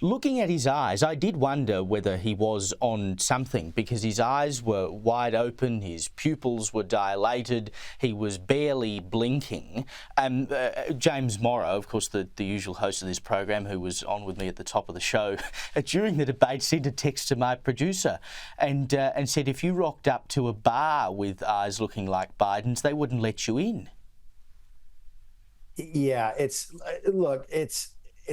looking at his eyes, I did wonder whether he was on something, because his eyes were wide open, his pupils were dilated, he was barely blinking. James Morrow, of course, the usual host of this program, who was on with me at the top of the show, during the debate sent a text to my producer and said if you rocked up to a bar with eyes looking like Biden's, they wouldn't let you in. Yeah, it's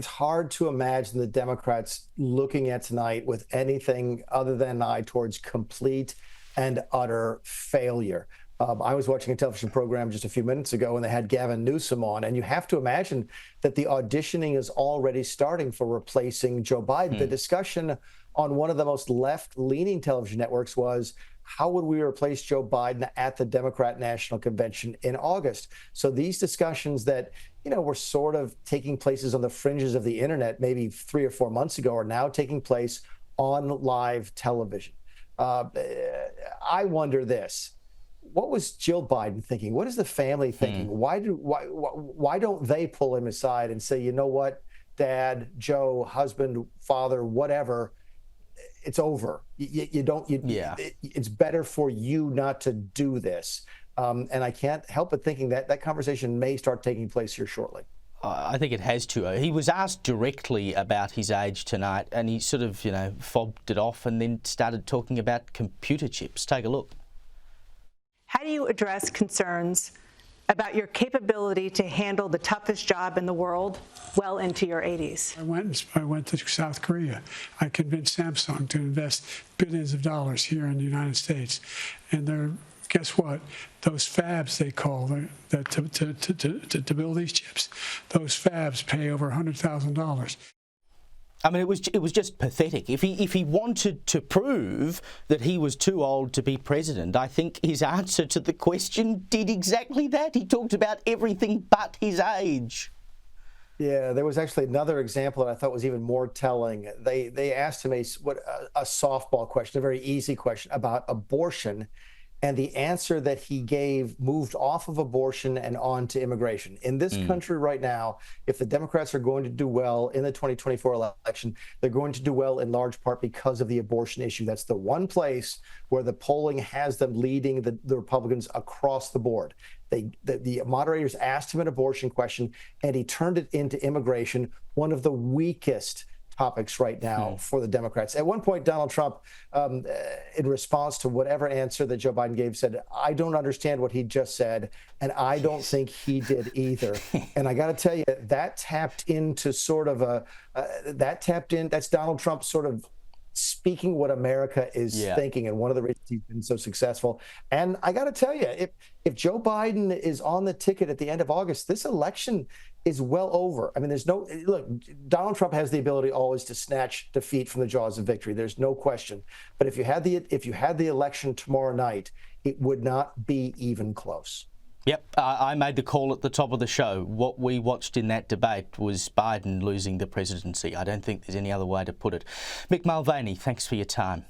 hard to imagine the Democrats looking at tonight with anything other than an eye towards complete and utter failure. I was watching a television program just a few minutes ago, and they had Gavin Newsom on, and you have to imagine that the auditioning is already starting for replacing Joe Biden. The discussion on one of the most left-leaning television networks was, how would we replace Joe Biden at the Democrat National Convention in August? So these discussions that, were sort of taking places on the fringes of the internet maybe 3 or 4 months ago are now taking place on live television. I wonder this. What was Jill Biden thinking? What is the family thinking? Why don't they pull him aside and say, you know what, Dad, Joe, husband, father, whatever, it's over. It's better for you not to do this. And I can't help but thinking that conversation may start taking place here shortly. I think it has to. He was asked directly about his age tonight, and he sort of, fobbed it off and then started talking about computer chips. Take a look. How do you address concerns about your capability to handle the toughest job in the world well into your 80s? I went to South Korea. I convinced Samsung to invest billions of dollars here in the United States. And guess what? Those fabs, they call to build these chips, those fabs pay over $100,000. I mean, it was just pathetic. If he wanted to prove that he was too old to be president, I think his answer to the question did exactly that. He talked about everything but his age. Yeah, there was actually another example that I thought was even more telling. They asked him a softball question, a very easy question about abortion. And the answer that he gave moved off of abortion and on to immigration. In this country right now, if the Democrats are going to do well in the 2024 election, they're going to do well in large part because of the abortion issue. That's the one place where the polling has them leading the Republicans across the board. The moderators asked him an abortion question, and he turned it into immigration, one of the weakest topics right now for the Democrats. At one point, Donald Trump, in response to whatever answer that Joe Biden gave, said, I don't understand what he just said, and I don't think he did either. And I got to tell you, that tapped into sort of that's Donald Trump sort of speaking what America is thinking, and one of the reasons he's been so successful. And I got to tell you, if Joe Biden is on the ticket at the end of August, this election is well over. I mean, look, Donald Trump has the ability always to snatch defeat from the jaws of victory. There's no question. But if you had the election tomorrow night, it would not be even close. Yep, I made the call at the top of the show. What we watched in that debate was Biden losing the presidency. I don't think there's any other way to put it. Mick Mulvaney, thanks for your time.